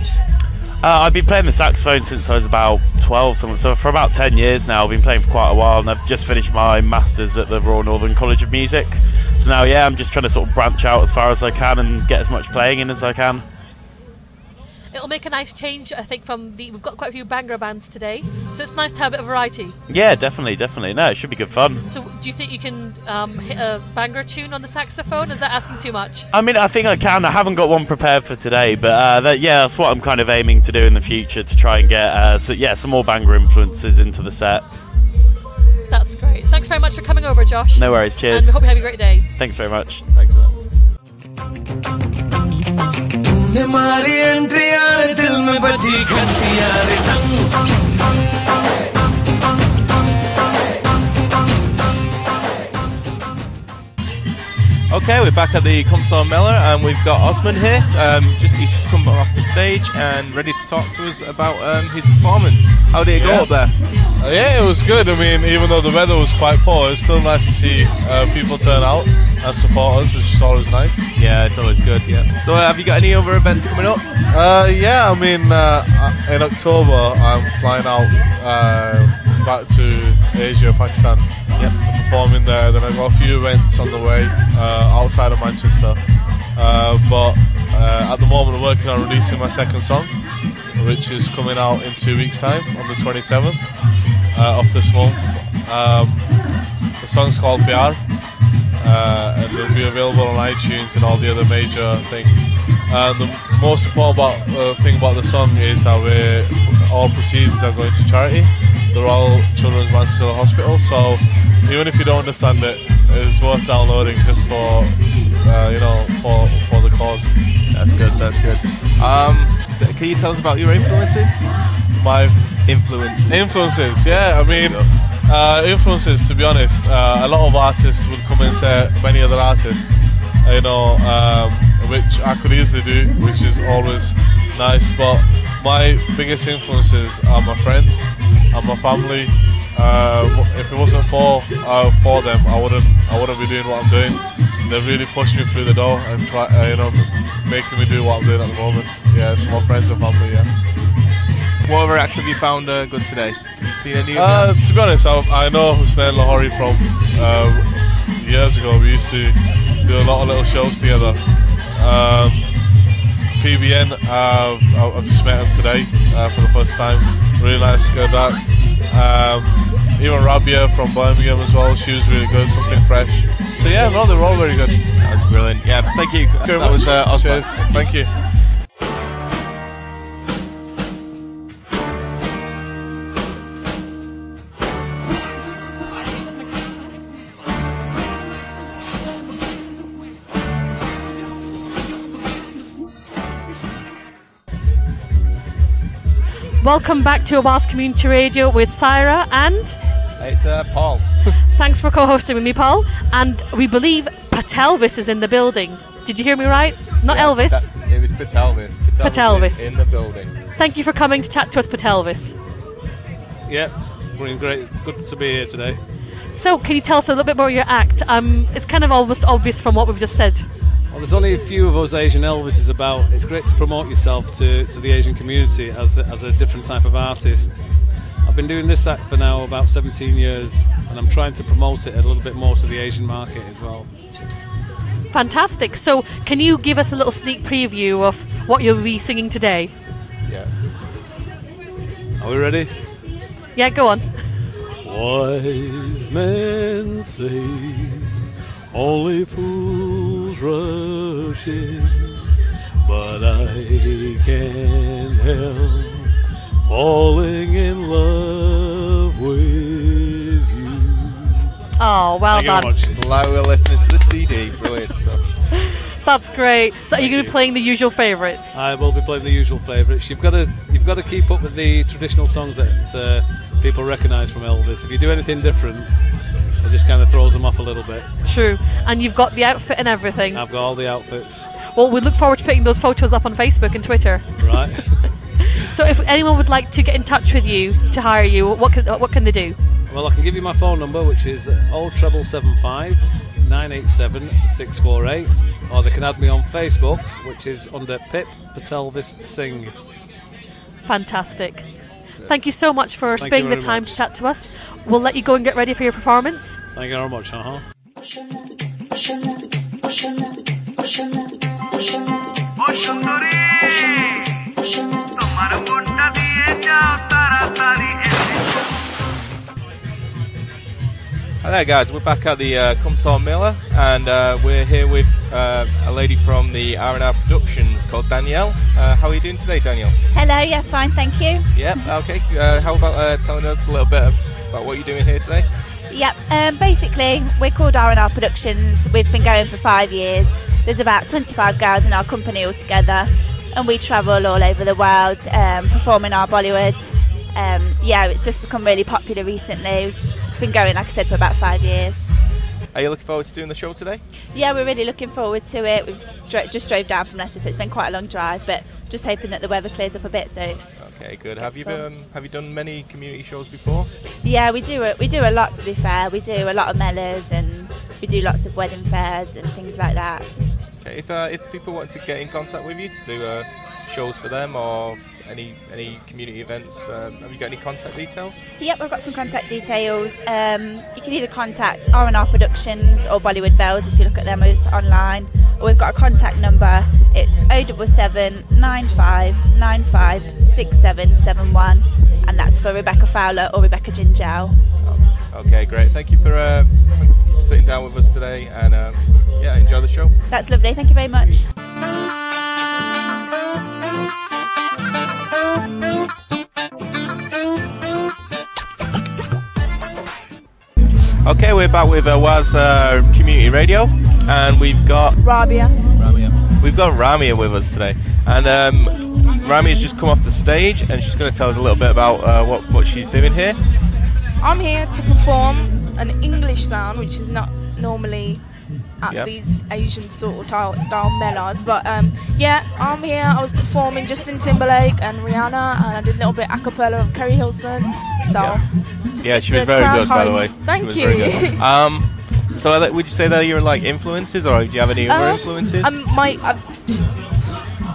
I've been playing the saxophone since I was about 12, so for about 10 years now. I've been playing for quite a while, and I've just finished my Masters at the Royal Northern College of Music. So now, I'm just trying to sort of branch out as far as I can and get as much playing in as I can. It'll make a nice change, I think, we've got quite a few banger bands today, so it's nice to have a bit of variety. Yeah, definitely. No, it should be good fun. So do you think you can hit a banger tune on the saxophone? Is that asking too much? I mean, I think I can. I haven't got one prepared for today, but that's what I'm kind of aiming to do in the future, to try and get some more banger influences into the set. That's great. Thanks very much for coming over, Josh. No worries, cheers. And we hope you have a great day. Thanks very much. Thanks for that. Okay, we're back at the Crumpsall Mela, and we've got Osman here. He's just come off the stage and ready to talk to us about his performance. How did it go up there? Yeah, it was good. I mean, even though the weather was quite poor, it's still nice to see people turn out and support us, which is always nice. Yeah, it's always good. Yeah. So, have you got any other events coming up? Yeah, I mean, in October I'm flying out back to Asia, Pakistan. Yep. Performing there. Then I've got a few events on the way outside of Manchester. But at the moment, I'm working on releasing my second song, which is coming out in 2 weeks' time on the 27th of this month. The song's called Pyar, and it'll be available on iTunes and all the other major things. The most important thing about the song is that all proceeds are going to charity. They're all Children's Manchester Hospital, so even if you don't understand it, it's worth downloading just for for the cause. That's good. So can you tell us about your influences? My influences, yeah. I mean, influences. To be honest, a lot of artists would come and say many other artists, which I could easily do, which is always nice. But my biggest influences are my friends and my family. If it wasn't for them, I wouldn't be doing what I'm doing. They really pushed me through the door and making me do what I'm doing at the moment. Yeah, it's my friends and family. Yeah. What other acts have you found good today? Have you seen any? To be honest, I know Husnain Lahori from years ago. We used to do a lot of little shows together. PBN, I've just met him today for the first time. Really nice, good act. Even Rabia from Birmingham as well, she was really good, something fresh. So yeah, no, they're all very good. That's brilliant. Yeah, thank you. That was Osman. Cheers. Thank you. Welcome back to Awaaz Community Radio with Saira and... It's Paul. Thanks for co-hosting with me, Paul. And we believe Patelvis is in the building. Did you hear me right? Not Elvis. It was Patelvis. Patelvis is in the building. Thank you for coming to chat to us, Patelvis. Yeah, we're great. Good to be here today. So, can you tell us a little bit more about your act? It's kind of almost obvious from what we've just said. Well, there's only a few of us Asian Elvis is about. It's great to promote yourself to the Asian community as a different type of artist. I've been doing this act for now about 17 years, and I'm trying to promote it a little bit more to the Asian market as well. Fantastic. So, can you give us a little sneak preview of what you'll be singing today? Yeah. Are we ready? Yeah, go on. Wise men say only fools rush in, but I can't help falling in love with you. Oh, well done. It's like we're listening to the CD. Brilliant stuff. That's great. So, are you going to be playing the usual favourites? I will be playing the usual favourites. You've got to keep up with the traditional songs that people recognise from Elvis. If you do anything different, it just kind of throws them off a little bit. True. And you've got the outfit and everything. I've got all the outfits. Well, we look forward to putting those photos up on Facebook and Twitter. Right. So if anyone would like to get in touch with you to hire you, what can they do? Well, I can give you my phone number, which is 07775 987 648, or they can add me on Facebook, which is under Pip Patelvis Singh. Fantastic. Thank you so much for spending the time to chat to us. We'll let you go and get ready for your performance. Thank you very much. Hi there, guys. We're back at the Crumpsall Mela, and we're here with a lady from the R&R Productions called Danielle. How are you doing today, Danielle? Hello, yeah, fine, thank you. Yeah, okay. How about telling us a little bit about what you're doing here today? Yep, basically, we're called R&R Productions. We've been going for 5 years. There's about 25 girls in our company altogether, and we travel all over the world performing our Bollywood. It's just become really popular recently. It's been going, like I said, for about 5 years. Are you looking forward to doing the show today? Yeah, we're really looking forward to it. We've just drove down from Leicester, so it's been quite a long drive, but just hoping that the weather clears up a bit. So. Okay, good. Have you done many community shows before? Yeah, we do a lot, to be fair. We do a lot of Melas, and we do lots of wedding fairs and things like that. Okay, if people want to get in contact with you to do shows for them or any community events, have you got any contact details? Yep, we've got some contact details. You can either contact R&R Productions or Bollywood Bells if you look at them online, or we've got a contact number. It's 077 95 95 6771, and that's for Rebecca Fowler or Rebecca Ginjow. Okay, great. Thank you for sitting down with us today, and enjoy the show. That's lovely. Thank you very much. Okay, we're back with Awaaz Community Radio, and we've got Rabia. We've got Ramia with us today, and Ramia's just come off the stage, and she's going to tell us a little bit about what she's doing here. I'm here to perform an English sound, which is not normally at these Asian sort of style melas, but I'm here. I was performing Justin Timberlake and Rihanna, and I did a little bit a cappella of Kerry Hilson. So she was very good, by the way. Thank you. So would you say that you're like influences, or do you have any other influences?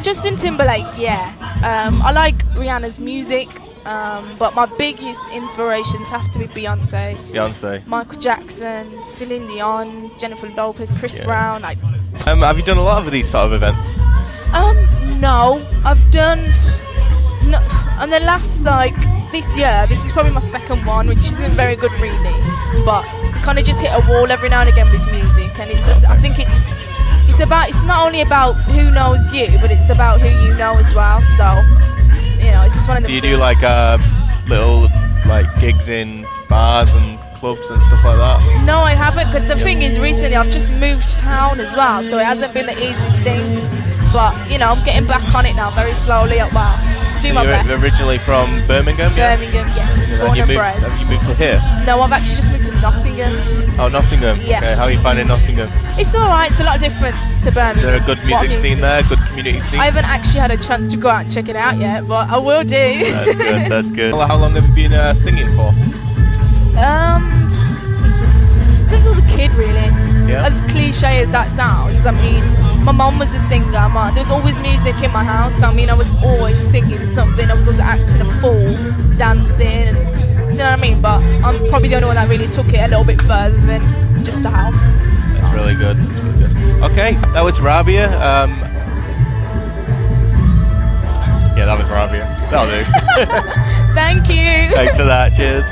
Justin Timberlake, I like Rihanna's music, but my biggest inspirations have to be Beyonce, Michael Jackson, Celine Dion, Jennifer Lopez, Chris Brown. Have you done a lot of these sort of events? No, I've done. No, and the last this year, this is probably my second one, which isn't very good really, but kind of just hit a wall every now and again with music, and it's just I think it's not only about who knows you, but it's about who you know as well. So it's just one of the. Do you do little gigs in bars and clubs and stuff like that? No, I haven't, because the thing is, recently I've just moved town as well, so it hasn't been the easiest thing. But I'm getting back on it now, very slowly. Do my best. You're originally from Birmingham? Birmingham, yes. Born and bred. Have you moved to here? No, I've actually just moved to Nottingham. Oh, Nottingham. Yes. Okay, how are you finding Nottingham? It's alright. It's a lot different to Birmingham. Is there a good music scene there? Good community scene? I haven't actually had a chance to go out and check it out yet, but I will do. That's good. How long have you been singing for? Since I was a kid, really. Yeah. As cliche as that sounds, my mum was a singer. There was always music in my house. I was always singing something. I was always acting a fool, dancing. Do you know what I mean? But I'm probably the only one that really took it a little bit further than just the house. That's really good. Okay, that was Rabia. That was Rabia. That'll do. Thank you. Thanks for that. Cheers.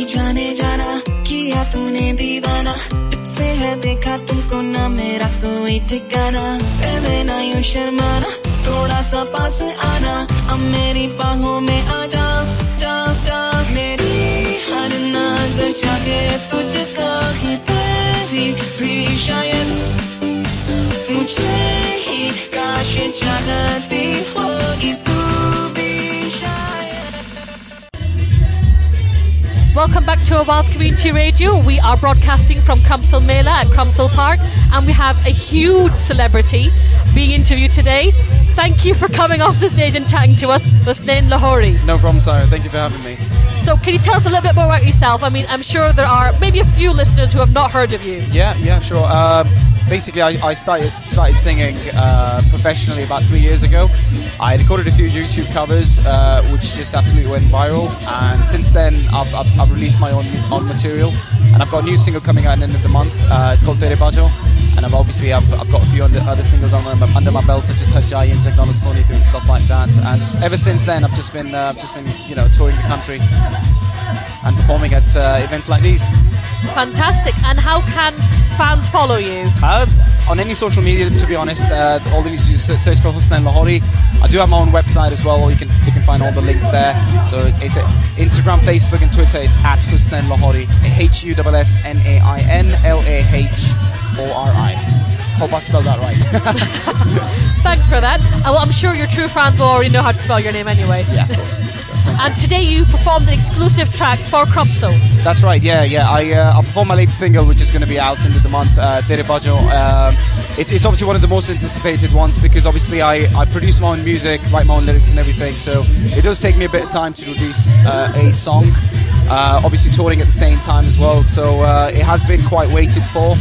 जाने जाना किया तूने दीवाना से है देखा तुमको ना मेरा कोई ठिकाना पहले ना यूं शर्माना थोड़ा सा पास आना अब मेरी बाहों में आ जा जा जा मेरी हर नजर चाहे तुझका ही तेरी भी शायद मुझे ही काश चाहती होगी तू भी शायद. Welcome back to Awaaz Community Radio. We are broadcasting from Crumpsall Mela at Crumpsall Park, and we have a huge celebrity being interviewed today. Thank you for coming off the stage and chatting to us, Husnain Lahori. No problem, Saira. Thank you for having me. So can you tell us a little bit more about yourself? I'm sure there are maybe a few listeners who have not heard of you. Yeah, sure. Basically, I started singing professionally about 3 years ago. I recorded a few YouTube covers, which just absolutely went viral. And since then, I've released my own material, and I've got a new single coming out at the end of the month. It's called Tere Bajo, and I've got a few other singles under my belt, such as Hajai and Jagdana Soni, doing stuff like that. And ever since then, I've just been touring the country and performing at events like these. Fantastic. And how can fans follow you? On any social media, to be honest. All they need to do is search for Husnain Lahori. I do have my own website as well, or you can find all the links there. So it's Instagram, Facebook and Twitter. It's at Husnain Lahori. HUSSNAINLAHORI. Hope I spelled that right. Thanks for that. Well, I'm sure your true fans will already know how to spell your name anyway. Yeah, of course. And today you performed an exclusive track for Crumpsall. That's right, yeah. I'll perform my latest single, which is going to be out into the month, Tere Bajo. It's obviously one of the most anticipated ones because obviously I produce my own music, write my own lyrics and everything, so it does take me a bit of time to release a song. Obviously touring at the same time as well, so it has been quite waited for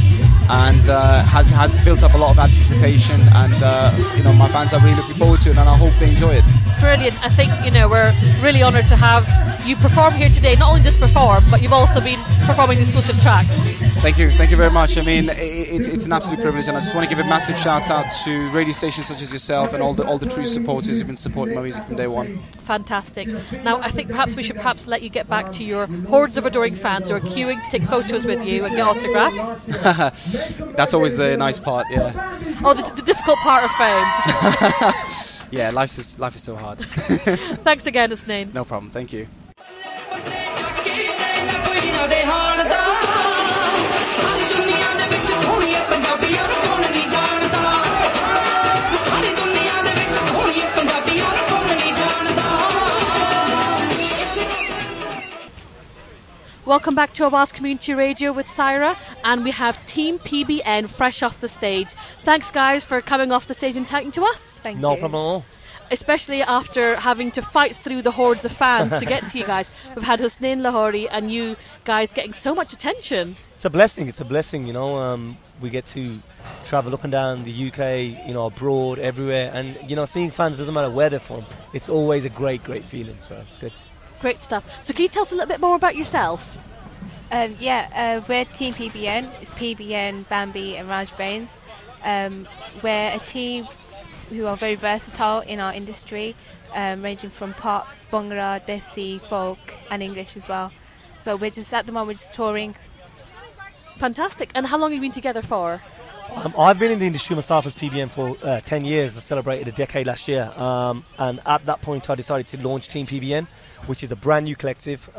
and has built up a lot of anticipation, and my fans are really looking forward to it, and I hope they enjoy it. Brilliant. I think we're really honoured to have you perform here today. Not only just perform, but you've also been performing the exclusive track. Thank you very much. I mean, it's an absolute privilege, and I just want to give a massive shout out to radio stations such as yourself and all the true supporters who've been supporting my music from day one. Fantastic. Now, I think we should let you get back to your hordes of adoring fans who are queuing to take photos with you and get autographs. That's always the nice part, yeah. Oh, the difficult part of fame. Yeah, life is so hard. Thanks again, Husnain. No problem. Thank you. Welcome back to Awaaz Community Radio with Saira, and we have Team PBN fresh off the stage. Thanks, guys, for coming off the stage and talking to us. Thank you. No problem at all. Especially after having to fight through the hordes of fans to get to you guys. We've had Husnain Lahori and you guys getting so much attention. It's a blessing. We get to travel up and down the UK, abroad, everywhere, and seeing fans, doesn't matter where they're from, it's always a great feeling, so it's good. Great stuff. So can you tell us a little bit more about yourself? We're Team PBN. It's PBN, Bambi and Raj Bains. We're a team who are very versatile in our industry, ranging from pop, bhangra, desi, folk and English as well. So at the moment we're just touring. Fantastic. And how long have you been together for? I've been in the industry myself as PBN for 10 years. I celebrated a decade last year, and at that point I decided to launch Team PBN, which is a brand new collective.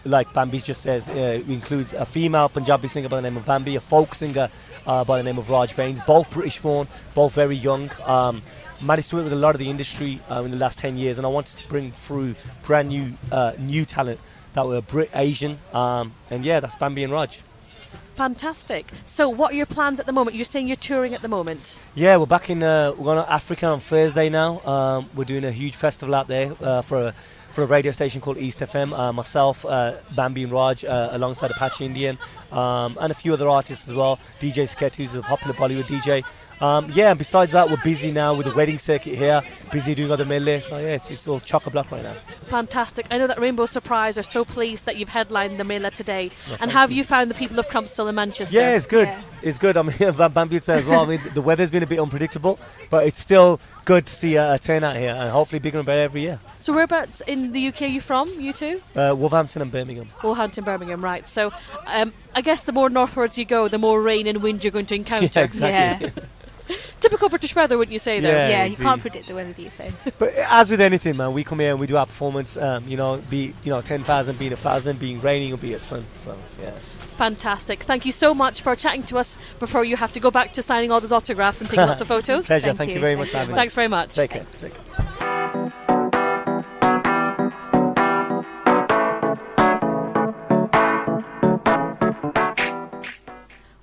Like Bambi just says, it includes a female Punjabi singer by the name of Bambi, a folk singer by the name of Raj Bains, both British born, both very young. Managed to work with a lot of the industry in the last 10 years, and I wanted to bring through brand new talent that were Asian, and that's Bambi and Raj. Fantastic. So what are your plans at the moment? You're saying you're touring at the moment? Yeah, we're back we're going to Africa on Thursday now. We're doing a huge festival out there for a radio station called East FM. Myself, Bambi and Raj, alongside Apache Indian, and a few other artists as well. DJ Sket, who's a popular Bollywood DJ. And besides that, we're busy now with the wedding circuit here, busy doing other Melas. So it's all chock-a-block right now. Fantastic. I know that Rainbow Surprise are so pleased that you've headlined the Mela today. And how have you found the people of Crumpsall in Manchester? Yeah, it's good. Yeah. It's good. I mean, Bambi would say as well, the weather's been a bit unpredictable, but it's still good to see a turnout here, and hopefully bigger and better every year. So whereabouts in the UK are you from, you two? Wolverhampton and Birmingham. Wolverhampton, Birmingham, right. So I guess the more northwards you go, the more rain and wind you're going to encounter. Yeah, exactly. Yeah. Typical British weather, wouldn't you say, though? Yeah, you can't predict the weather these days. But as with anything, man, we come here and we do our performance, be 10,000 being 1,000, being raining or be a sun. So, yeah. Fantastic. Thank you so much for chatting to us before you have to go back to signing all those autographs and taking lots of photos. Pleasure. Thank you very much for having us. Thanks very much. Take care.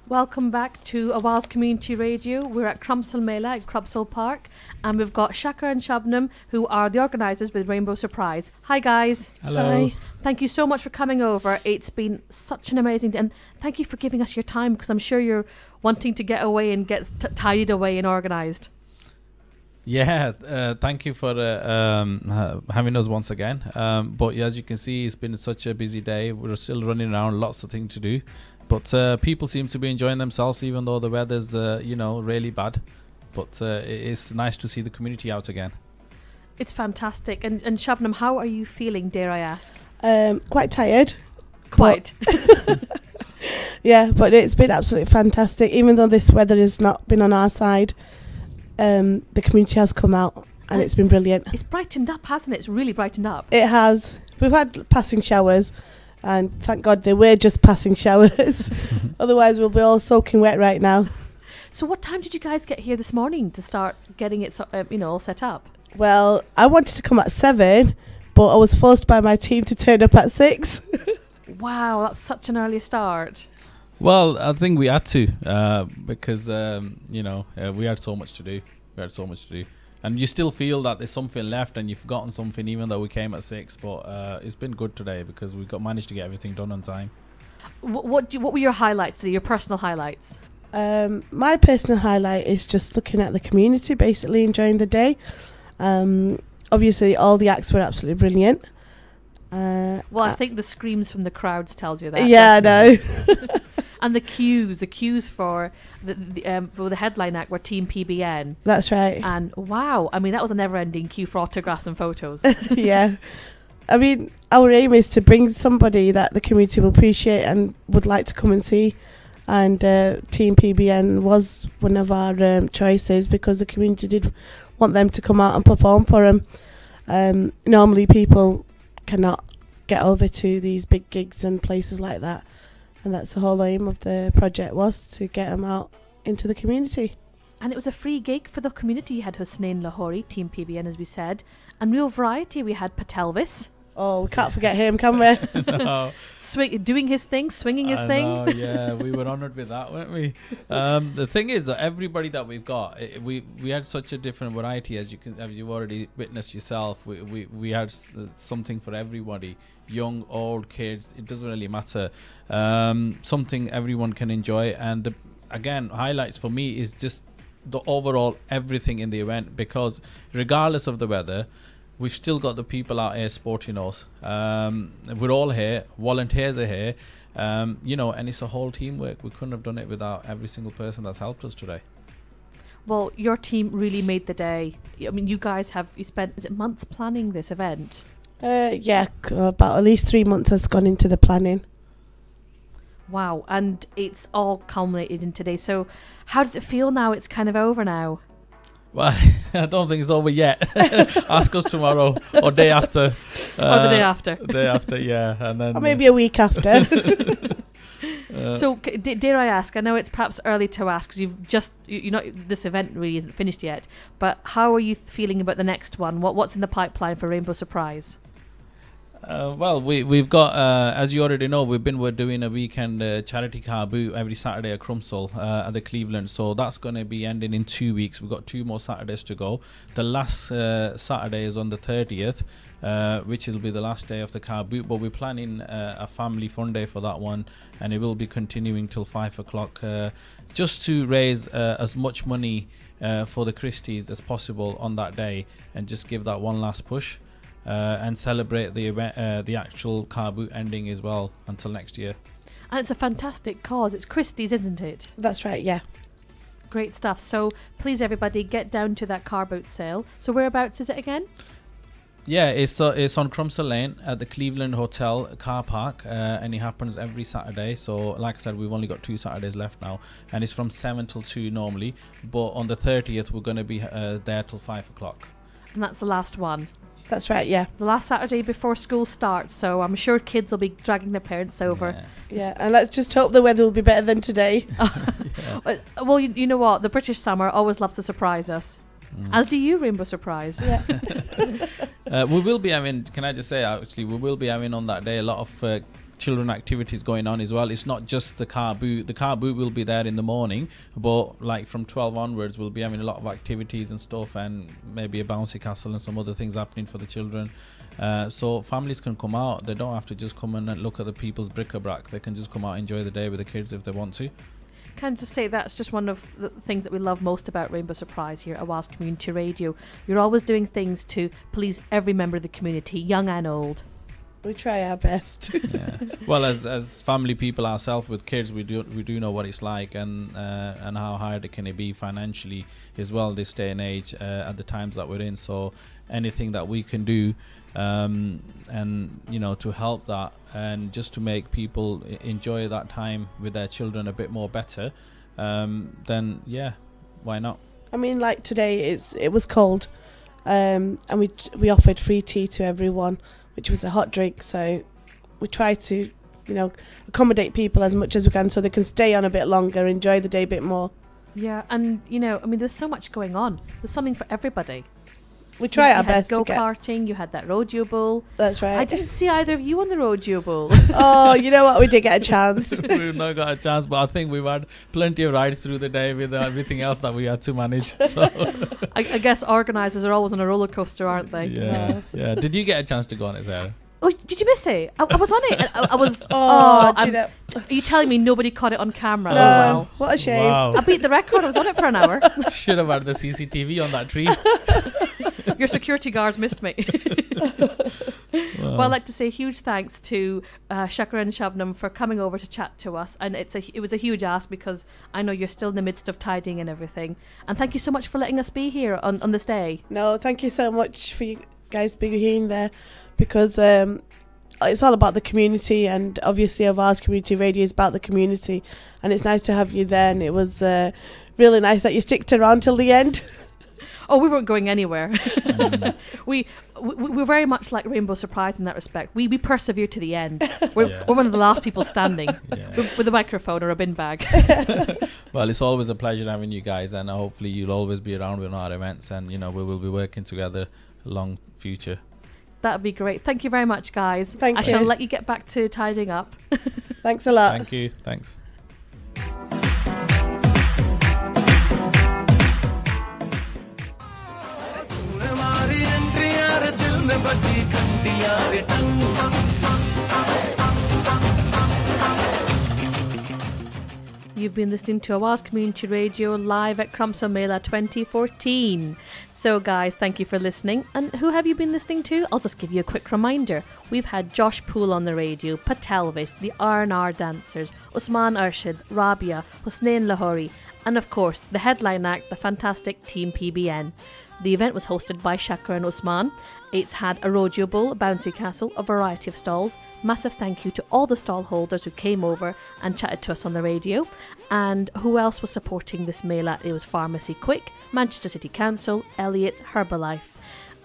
Welcome back to Awaaz Community Radio. We're at Crumpsall Mela at Crumpsall Park, and we've got Shaka and Shabnam, who are the organisers with Rainbow Surprise. Hi, guys. Hello. Hi. Thank you so much for coming over. It's been such an amazing day, and thank you for giving us your time, because I'm sure you're wanting to get away and get tidied away and organised. Yeah, thank you for having us once again. But as you can see, it's been such a busy day. We're still running around, lots of things to do. But people seem to be enjoying themselves, even though the weather's, really bad. But it's nice to see the community out again. It's fantastic. And Shabnam, how are you feeling, dare I ask? Quite tired. Quite. Yeah, but it's been absolutely fantastic. Even though this weather has not been on our side, the community has come out and it's been brilliant. It's brightened up, hasn't it? It's really brightened up. It has. We've had passing showers. And thank God they were just passing showers. Otherwise, we'll be all soaking wet right now. So what time did you guys get here this morning to start getting it, all set up? Well, I wanted to come at 7, but I was forced by my team to turn up at 6. Wow, that's such an early start. Well, I think we had to because we had so much to do. And you still feel that there's something left and you've forgotten something, even though we came at 6. But it's been good today because we managed to get everything done on time. What were your highlights today? Your personal highlights? My personal highlight is just looking at the community, basically enjoying the day. Obviously, all the acts were absolutely brilliant. I think the screams from the crowds tells you that. Yeah, I know. And the cues for the headline act were Team PBN. That's right. And wow, I mean, that was a never-ending queue for autographs and photos. Yeah. I mean, our aim is to bring somebody that the community will appreciate and would like to come and see. And Team PBN was one of our choices because the community did want them to come out and perform for them. Normally people cannot get over to these big gigs and places like that. And that's the whole aim of the project, was to get them out into the community. And it was a free gig for the community. You had Husnain Lahori, Team PBN, as we said. And real variety, we had Patelvis. Oh, we can't forget him, can we? No. Doing his thing, swinging his thing. Yeah, we were honoured with that, weren't we? The thing is that everybody that we've got, we had such a different variety, as you've already witnessed yourself. We had something for everybody, young, old, kids. It doesn't really matter. Something everyone can enjoy. And again, highlights for me is just the overall everything in the event, because regardless of the weather, we've still got the people out here supporting us. We're all here. Volunteers are here. And it's a whole teamwork. We couldn't have done it without every single person that's helped us today. Well, your team really made the day. I mean, you guys you spent, is it months planning this event? Yeah, about at least 3 months has gone into the planning. Wow, and it's all culminated in today. So how does it feel now? It's kind of over now. Well, I don't think it's over yet. Ask us tomorrow or day after. Or the day after. Day after, yeah. And then, or maybe a week after. So dare I ask, I know it's perhaps early to ask because this event really isn't finished yet, but how are you feeling about the next one? What's in the pipeline for Rainbow Surprise? Well, we've got, as you already know, we're doing a weekend charity car boot every Saturday at Crumpsall at the Cleveland. So that's going to be ending in 2 weeks. We've got 2 more Saturdays to go. The last Saturday is on the 30th, which will be the last day of the car boot. But we're planning a family fun day for that one, and it will be continuing till 5 o'clock, just to raise as much money for the Christies as possible on that day, and just give that one last push. And celebrate the event, the actual car boot ending as well until next year. And it's a fantastic cause. It's Christie's, isn't it? That's right, yeah. Great stuff. So please, everybody, get down to that car boot sale. So whereabouts is it again? Yeah, it's on Crumpsall Lane at the Cleveland Hotel car park, and it happens every Saturday. So like I said, we've only got 2 Saturdays left now, and it's from 7 till 2 normally. But on the 30th, we're going to be there till 5 o'clock. And that's the last one. That's right, yeah. The last Saturday before school starts, so I'm sure kids will be dragging their parents over. Yeah, and let's just hope the weather will be better than today. Yeah. Well, you know what? The British summer always loves to surprise us. As do you, Rainbow Surprise. Yeah. We will be having, can I just say, actually, we will be having on that day a lot of children activities going on as well. It's not just the car boot. The car boot will be there in the morning, but like from 12 onwards we'll be having a lot of activities and stuff, and maybe a bouncy castle and some other things happening for the children, so families can come out. They don't have to just come and look at the people's bric-a-brac. They can just come out and enjoy the day with the kids if they want to. Can I just say that's just one of the things that we love most about Rainbow Surprise here at Awaaz Community Radio. You're always doing things to please every member of the community, young and old. We try our best. Yeah. Well, as family people ourselves with kids, we do know what it's like, and how hard it can be financially as well this day and age, at the times that we're in. So anything that we can do, and to help that, and just to make people enjoy that time with their children a bit more better, then yeah, why not? I mean, like today it was cold, and we offered free tea to everyone, which was a hot drink. So we try to, accommodate people as much as we can so they can stay on a bit longer, enjoy the day a bit more. Yeah, and there's so much going on. There's something for everybody. We try our you best had to get... go-karting, you had that rodeo bull. That's right. I didn't see either of you on the rodeo bull. Oh, you know what? We did get a chance. We've not got a chance, but I think we've had plenty of rides through the day with everything else that we had to manage. So I guess organisers are always on a roller coaster, aren't they? Yeah. Did you get a chance to go on it, Sarah? Oh, did you miss it? I was on it. I was. Are you telling me nobody caught it on camera? No, oh, well. What a shame. Wow. I beat the record. I was on it for an hour. Should have had the CCTV on that tree. Your security guards missed me. Well, I'd like to say huge thanks to Shakra and Shabnam for coming over to chat to us, and it was a huge ask because I know you're still in the midst of tidying and everything. And thank you so much for letting us be here on this day. No, thank you so much for you guys being there, because it's all about the community, and obviously Awaaz Community Radio is about the community, and it's nice to have you there, and it was really nice that you sticked around till the end. Oh, we weren't going anywhere. We're very much like Rainbow Surprise in that respect. We persevere to the end. We're one of the last people standing with a microphone or a bin bag. Well, it's always a pleasure having you guys, and hopefully you'll always be around with our events, and we will be working together long future. That'd be great. Thank you very much, guys. Thank you. I shall let you get back to tidying up. Thanks a lot. Thank you. Thanks. You've been listening to Awaaz Community Radio live at Crumpsall Mela 2014. So guys, thank you for listening. And who have you been listening to? I'll just give you a quick reminder. We've had Josh Poole on the radio, Patelvis, the R&R dancers, Usman Arshid, Rabia, Husnain Lahori, and of course the headline act, the fantastic Team PBN. The event was hosted by Shakra and Usman. It's had a rodeo bull, a bouncy castle, a variety of stalls. Massive thank you to all the stall holders who came over and chatted to us on the radio. And who else was supporting this Mela? It was Pharmacy Quick, Manchester City Council, Elliot's, Herbalife,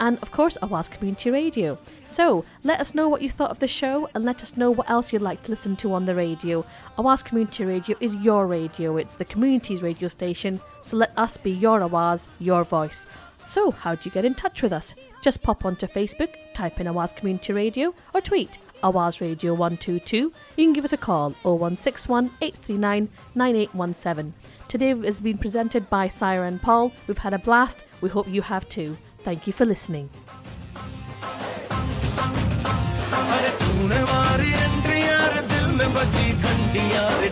and of course Awaaz Community Radio. So let us know what you thought of the show, and let us know what else you'd like to listen to on the radio. Awaaz Community Radio is your radio. It's the community's radio station. So let us be your Awaaz, your voice. So how do you get in touch with us? Just pop onto Facebook, type in Awaaz Community Radio, or tweet Awaaz Radio 122. You can give us a call 0161 839 9817. Today has been presented by Saira and Paul. We've had a blast. We hope you have too. Thank you for listening. तूने मारी entry यार दिल में बजी घंटी यार